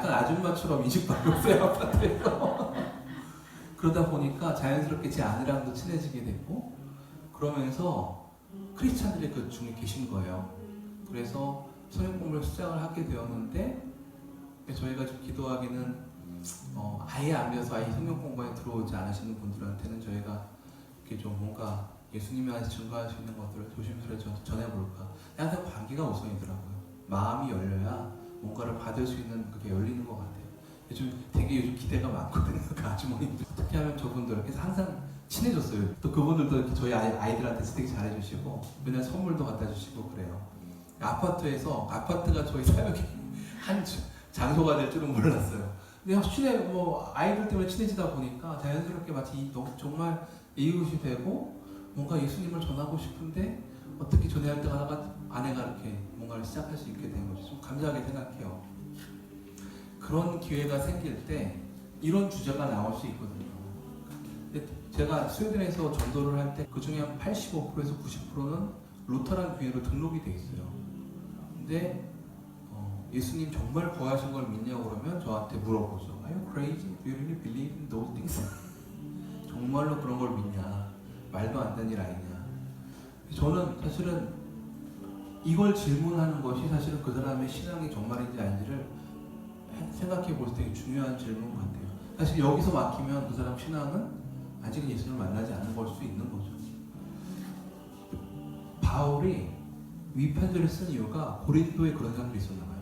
약간 아줌마처럼 인식밖에 없어요, 아파트에서. 그러다 보니까 자연스럽게 제 아내랑도 친해지게 됐고, 그러면서 크리스찬들이 그 중에 계신 거예요. 그래서 성경 공부를 시작을 하게 되었는데, 저희가 좀 기도하기는 아예 안 믿어서 아예 성경 공부에 들어오지 않으시는 분들한테는 저희가 이렇게 좀 뭔가 예수님에 대해서 증거할 수 있는 것들을 조심스레 전해볼까. 항상 관계가 우선이더라고요. 마음이 열려야 뭔가를 받을 수 있는 그게 열리는 것 같아요. 요즘 기대가 많거든요. 그 아주머니들 어떻게 하면 저분들 이렇게 항상 친해졌어요. 또 그분들도 이렇게 저희 아이들한테 되게 잘해주시고 맨날 선물도 갖다 주시고 그래요. 아파트가 저희 사역의 한 장소가 될 줄은 몰랐어요. 근데 아이들 때문에 친해지다 보니까 자연스럽게 마치 정말 이웃이 되고 뭔가 예수님을 전하고 싶은데 어떻게 전해야 할까 하다가 아내가 이렇게 뭔가를 시작할 수 있게 된 거죠. 좀 감사하게 생각해요. 그런 기회가 생길 때 이런 주제가 나올 수 있거든요. 근데 제가 스웨덴에서 전도를 할 때 그 중에 한 85%에서 90%는 루터란 교회로 등록이 돼 있어요. 근데 예수님 정말 구하신 걸 믿냐고 그러면 저한테 물어보죠. Are you crazy? Do you really believe in those things? 정말로 그런 걸 믿냐? 말도 안 되는 일 아니냐? 저는 사실은 이걸 질문하는 것이 사실은 그 사람의 신앙이 정말인지 아닌지를 생각해 볼 때 되게 중요한 질문 같아요. 사실 여기서 막히면 그 사람 신앙은 아직은 예수님을 만나지 않은 걸 수 있는 거죠. 바울이 위편지를 쓴 이유가 고린도에 그런 사람들이 있었나 봐요.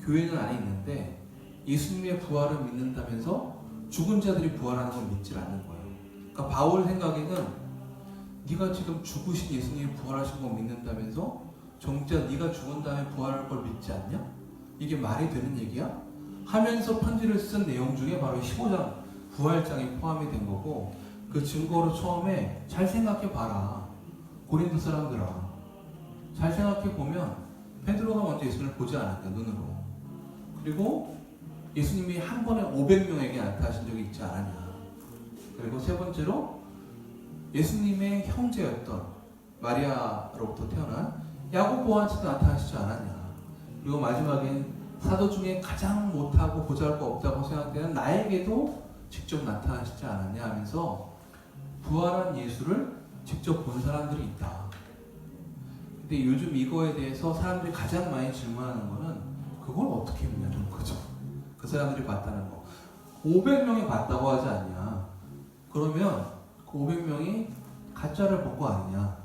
교회는 안에 있는데 예수님의 부활을 믿는다면서 죽은 자들이 부활하는 걸 믿지 않는 거예요. 그러니까 바울 생각에는 네가 지금 죽으신 예수님이 부활하신 걸 믿는다면서 정작 네가 죽은 다음에 부활할 걸 믿지 않냐? 이게 말이 되는 얘기야? 하면서 편지를 쓴 내용 중에 바로 15장 부활장이 포함이 된 거고, 그 증거로 처음에 잘 생각해 봐라. 고린도 사람들아, 잘 생각해 보면 베드로가 먼저 예수님을 보지 않았다, 눈으로. 그리고 예수님이 한 번에 500명에게 나타나신 적이 있지 않았냐. 그리고 세 번째로 예수님의 형제였던 마리아로부터 태어난 야고보한테도 나타나시지 않았냐. 그리고 마지막엔 사도 중에 가장 못하고 보잘것 없다고 생각되는 나에게도 직접 나타나시지 않았냐 하면서 부활한 예수를 직접 본 사람들이 있다. 근데 요즘 이거에 대해서 사람들이 가장 많이 질문하는 거는 그걸 어떻게 믿냐는 거죠. 그 사람들이 봤다는 거. 500명이 봤다고 하지 않냐. 그러면 그 500명이 가짜를 본 거 아니냐.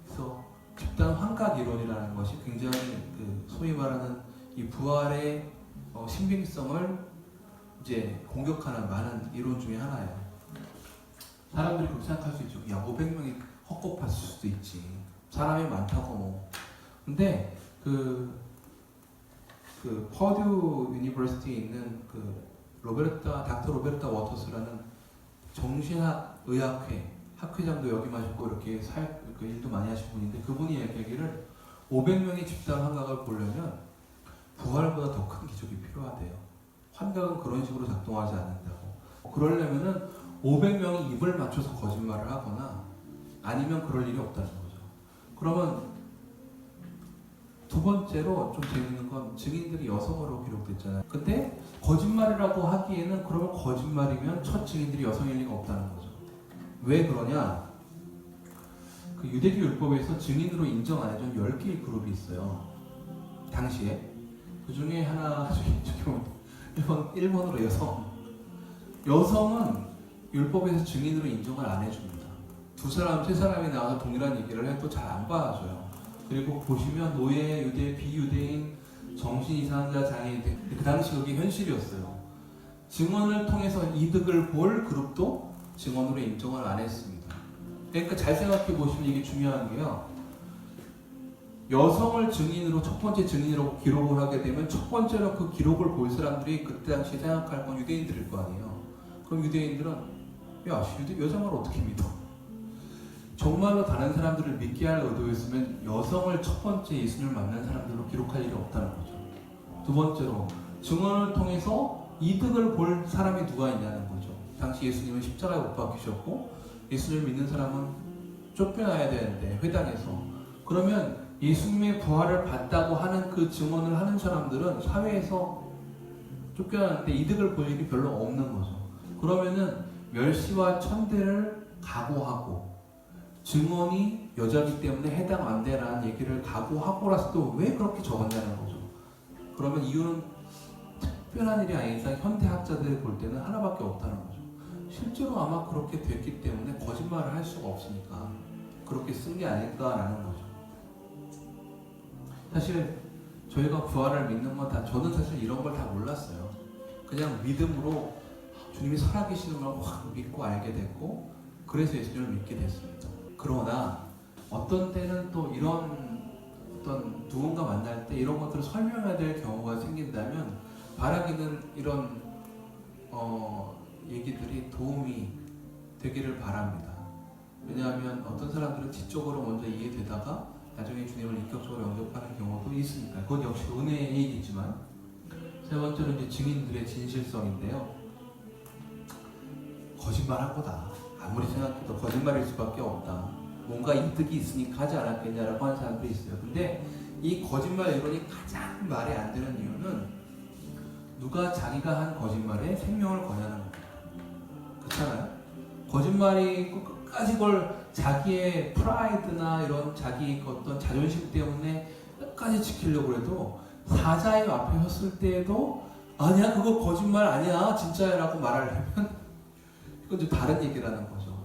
그래서 집단 환각 이론이라는 것이 굉장히 소위 말하는 이 부활의 신빙성을 이제 공격하는 많은 이론 중에 하나예요. 사람들이 그렇게 생각할 수 있죠. 야, 500명이 헛것봤을 수도 있지. 사람이 많다고. 근데 퍼듀 유니버시티에 있는 닥터 로베르타 워터스라는 정신학 의학회 학회장도 역임하셨고 이렇게 일도 많이 하신 분인데, 그분이 얘기하기를 500명이 집단 환각을 보려면 부활보다 더 큰 기적이 필요하대요. 환각은 그런 식으로 작동하지 않는다고. 그러려면은 500명이 입을 맞춰서 거짓말을 하거나 아니면 그럴 일이 없다는 거죠. 그러면 두 번째로 좀 재밌는 건 증인들이 여성으로 기록됐잖아요. 근데 거짓말이라고 하기에는 그러면 거짓말이면 첫 증인들이 여성일 리가 없다는 거죠. 왜 그러냐? 그 유대교 율법에서 증인으로 인정 안 해준 10개의 그룹이 있어요. 당시에. 그 중에 하나, 일본으로 여성은 율법에서 증인으로 인정을 안 해줍니다. 2사람, 3사람이 나와서 동일한 얘기를 해도 잘 안 봐줘요. 그리고 보시면 노예, 유대, 비유대인, 정신 이상자, 장애인, 그 당시 그게 현실이었어요. 증언을 통해서 이득을 볼 그룹도 증언으로 인정을 안 했습니다. 그러니까 잘 생각해 보시면 이게 중요한 게요. 여성을 증인으로, 첫 번째 증인으로 기록을 하게 되면 첫 번째로 그 기록을 볼 사람들이 그때 당시 생각할 건 유대인들일 거 아니에요. 그럼 유대인들은 야, 여성을 어떻게 믿어? 정말로 다른 사람들을 믿게 할 의도였으면 여성을 첫 번째 예수님을 만난 사람들로 기록할 일이 없다는 거죠. 두 번째로 증언을 통해서 이득을 볼 사람이 누가 있냐는 거죠. 당시 예수님은 십자가에 못 박히셨고 예수님을 믿는 사람은 쫓겨나야 되는데 회당에서. 그러면 예수님의 부활을 봤다고 하는 그 증언을 하는 사람들은 사회에서 쫓겨나는데 이득을 볼 일이 별로 없는 거죠. 그러면은 멸시와 천대를 각오하고 증언이 여자이기 때문에 해당 안 되라는 얘기를 각오하고라서도 왜 그렇게 적었냐는 거죠. 그러면 이유는 특별한 일이 아닌 이상 현대학자들이 볼 때는 하나밖에 없다는 거죠. 실제로 아마 그렇게 됐기 때문에 거짓말을 할 수가 없으니까 그렇게 쓴 게 아닐까라는 거죠. 사실 저희가 부활을 믿는 건 다, 저는 사실 이런 걸 다 몰랐어요. 그냥 믿음으로 주님이 살아계시는 걸 확 믿고 알게 됐고, 그래서 예수님을 믿게 됐습니다. 그러나 어떤 때는 또 이런 어떤 누군가 만날 때 이런 것들을 설명해야 될 경우가 생긴다면 바라기는 이런 얘기들이 도움이 되기를 바랍니다. 왜냐하면 어떤 사람들은 뒤쪽으로 먼저 이해되다가 나중에 주님을 인격적으로 영접하는 경우도 있으니까 그건 역시 은혜의 얘기지만, 세 번째는 이제 증인들의 진실성인데요. 거짓말한 거다. 아무리 생각해도 거짓말일 수밖에 없다. 뭔가 이득이 있으니까 하지 않았겠냐라고 하는 사람들이 있어요. 근데 이 거짓말 이론이 가장 말이 안 되는 이유는 누가 자기가 한 거짓말에 생명을 거냐는 겁니다. 그렇잖아요? 거짓말이 끝까지 그걸 자기의 프라이드나 이런 자기 어떤 자존심 때문에 끝까지 지키려고 해도 사자의 앞에 섰을 때에도 아니야 그거 거짓말 아니야 진짜야 라고 말하려면 이건 좀 다른 얘기라는 거죠.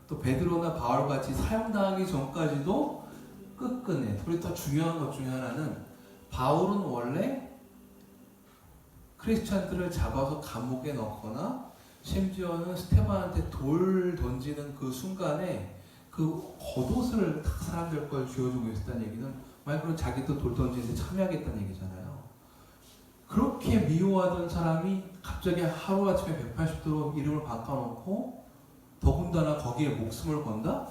또 베드로나 바울같이 사형당하기 전까지도 끝끝내. 그리고 더 중요한 것 중에 하나는 바울은 원래 크리스찬들을 잡아서 감옥에 넣거나 심지어는 스테반한테 돌 던지는 그 순간에 그 겉옷을 다 사람들 걸 쥐어주고 있었다는 얘기는 마이크로 자기도 돌 던지는데 참여하겠다는 얘기잖아요. 그렇게 미워하던 사람이 갑자기 하루아침에 180도로 이름을 바꿔놓고 더군다나 거기에 목숨을 건다?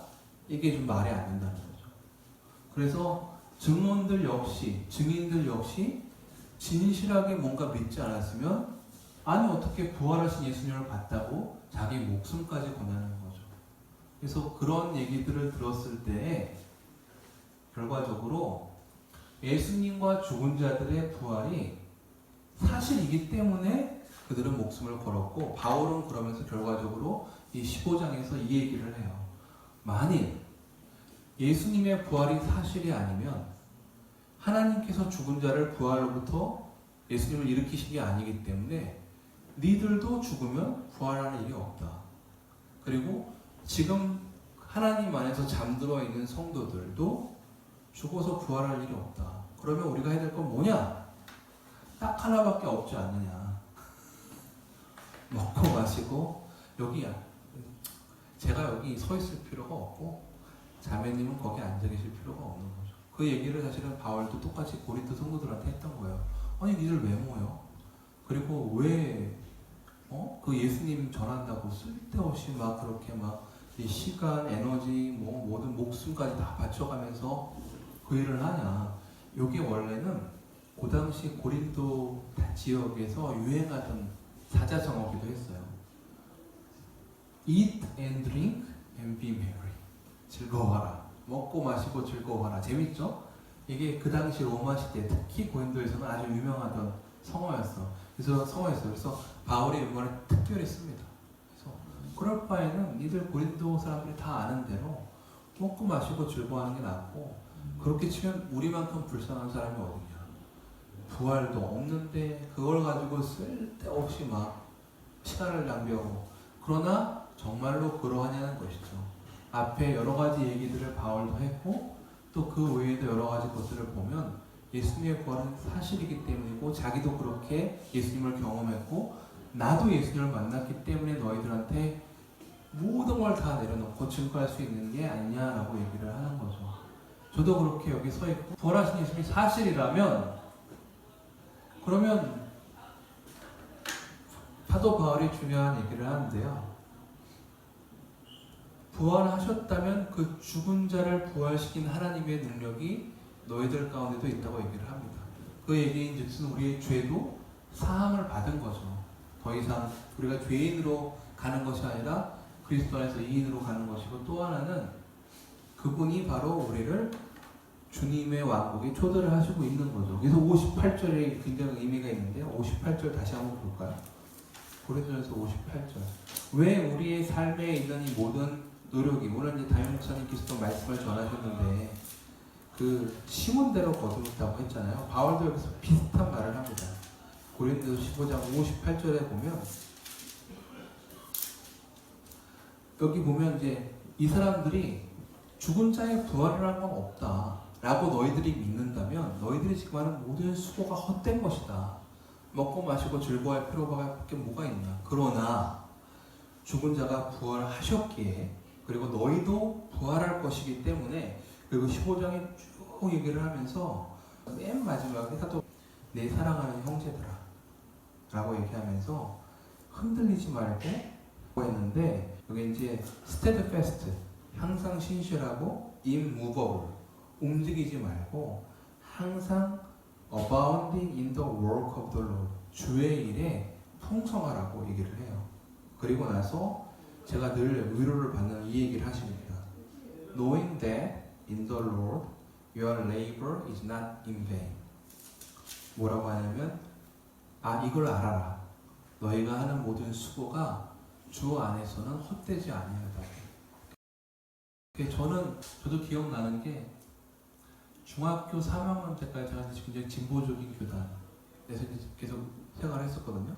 이게 좀 말이 안 된다는 거죠. 그래서 증언들 역시, 증인들 역시 진실하게 뭔가 믿지 않았으면 아니 어떻게 부활하신 예수님을 봤다고 자기 목숨까지 권하는 거죠. 그래서 그런 얘기들을 들었을 때 결과적으로 예수님과 죽은 자들의 부활이 사실이기 때문에 그들은 목숨을 걸었고, 바울은 그러면서 결과적으로 이 15장에서 이 얘기를 해요. 만일 예수님의 부활이 사실이 아니면 하나님께서 죽은 자를 부활로부터 예수님을 일으키신 게 아니기 때문에 니들도 죽으면 부활하는 일이 없다. 그리고 지금 하나님 안에서 잠들어 있는 성도들도 죽어서 부활할 일이 없다. 그러면 우리가 해야 될 건 뭐냐? 딱 하나밖에 없지 않느냐. 먹고 마시고 여기야. 제가 여기 서 있을 필요가 없고 자매님은 거기 앉아 계실 필요가 없는 거죠. 그 얘기를 사실은 바울도 똑같이 고린도 성도들한테 했던 거예요. 아니 니들 왜 모여? 그리고 왜 그 예수님 전한다고 쓸데없이 막 그렇게 막 이 시간, 에너지, 뭐 모든 목숨까지 다 바쳐가면서 그 일을 하냐? 이게 원래는 그 당시 고린도 지역에서 유행하던 사자성어기도 했어요. Eat and drink and be merry. 즐거워하라. 먹고 마시고 즐거워하라. 재밌죠? 이게 그 당시 로마 시대, 특히 고린도에서는 아주 유명하던 성어였어. 그래서 바울이 이번에 특별히 씁니다. 그래서 그럴 바에는 니들 고린도 사람들이 다 아는 대로 먹고 마시고 즐거워하는 게 낫고, 그렇게 치면 우리만큼 불쌍한 사람이 어디냐. 부활도 없는데 그걸 가지고 쓸데없이 막 시간을 낭비하고. 그러나 정말로 그러하냐는 것이죠. 앞에 여러 가지 얘기들을 바울도 했고 또 그 외에도 여러 가지 것들을 보면 예수님의 부활은 사실이기 때문이고, 자기도 그렇게 예수님을 경험했고 나도 예수님을 만났기 때문에 너희들한테 모든 걸 다 내려놓고 증거할 수 있는 게 아니냐라고 얘기를 하는 거죠. 저도 그렇게 여기 서 있고 부활하신 예수님이 사실이라면, 그러면 사도 바울이 중요한 얘기를 하는데요. 부활하셨다면 그 죽은 자를 부활시킨 하나님의 능력이 너희들 가운데도 있다고 얘기를 합니다. 그 얘기인즉슨 우리의 죄도 사함을 받은 거죠. 더 이상 우리가 죄인으로 가는 것이 아니라 그리스도 안에서 이인으로 가는 것이고, 또 하나는 그분이 바로 우리를 주님의 왕국에 초대를 하시고 있는 거죠. 그래서 58절에 굉장히 의미가 있는데 58절 다시 한번 볼까요? 고린도전서 58절. 왜 우리의 삶에 있는 이 모든 노력이, 오늘 이제 담임 목사님께서도 말씀을 전하셨는데 그 심은 대로 거두었다고 했잖아요. 바울도 여기서 비슷한 말을 합니다. 고린도서 15장 58절에 보면 여기 보면 이제 이 사람들이 죽은 자의 부활을 할 건 없다 라고 너희들이 믿는다면 너희들이 지금 하는 모든 수고가 헛된 것이다. 먹고 마시고 즐거워할 필요가 밖에 뭐가 있나. 그러나 죽은 자가 부활하셨기에 그리고 너희도 부활할 것이기 때문에, 그리고 15장에 쭉 얘기를 하면서 맨 마지막에 사도 내 사랑하는 형제들아 라고 얘기하면서 흔들리지 말고 했는데, 여기 이제 steadfast 항상 신실하고 immovable 움직이지 말고 항상 abounding in the work of the Lord 주의 일에 풍성하라고 얘기를 해요. 그리고 나서 제가 늘 위로를 받는 이 얘기를 하십니다. Knowing that in the Lord your labor is not in vain. 뭐라고 하냐면 이걸 알아라. 너희가 하는 모든 수고가 주 안에서는 헛되지 아니하다. 저도 기억나는 게 중학교 3학년 때까지 제가 굉장히 진보적인 교단에서 계속 생활을 했었거든요.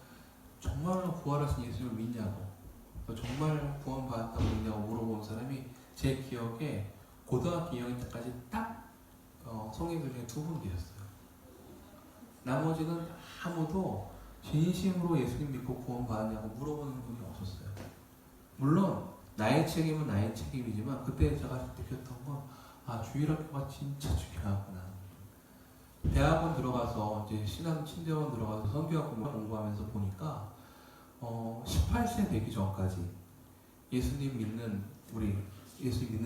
정말로 부활하신 예수님을 믿냐고, 정말 구원받았다고 믿냐고 물어본 사람이 제 기억에 고등학교 2학년 때까지 딱 성인들 중에 2분 계셨어요. 나머지는 아무도 진심으로 예수님 믿고 구원받았냐고 물어보는 분이 없었어요. 물론 나의 책임은 나의 책임이지만 그때 제가 느꼈던 건 주일학교가 진짜 중요하구나. 대학원 들어가서 이제 신앙 친대원 들어가서 선교학 공부하면서 보니까 18세 되기 전까지 예수님 믿는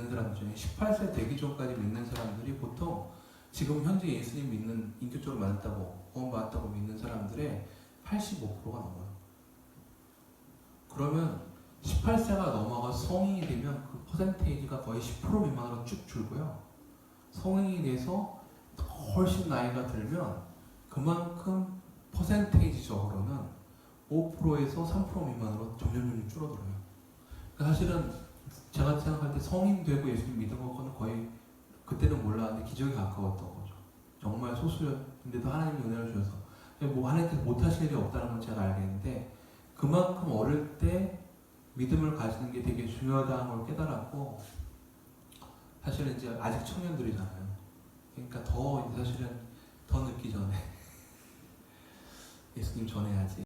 사람들 중에 18세 되기 전까지 믿는 사람들이 보통 지금 현재 예수님 믿는 인격적으로 맞았다고 구원받았다고 믿는 사람들의 85%가 넘어요. 그러면 18세가 넘어가 성인이 되면 그 퍼센테이지가 거의 10% 미만으로 쭉 줄고요. 성인이 돼서 훨씬 나이가 들면 그만큼 퍼센테이지적으로는 5%에서 3% 미만으로 점점 줄어들어요. 그러니까 사실은 제가 생각할 때 성인 되고 예수님 믿은 것과는 거의 그때는 몰랐는데 기적에 가까웠던 거죠. 정말 소수였는데도 하나님이 은혜를 주셔서 뭐 하나님께서 못하실 일이 없다는 건 제가 알겠는데 그만큼 어릴 때 믿음을 가지는 게 되게 중요하다는 걸 깨달았고, 사실은 이제 아직 청년들이잖아요. 그러니까 사실은 더 늦기 전에 예수님 전해야지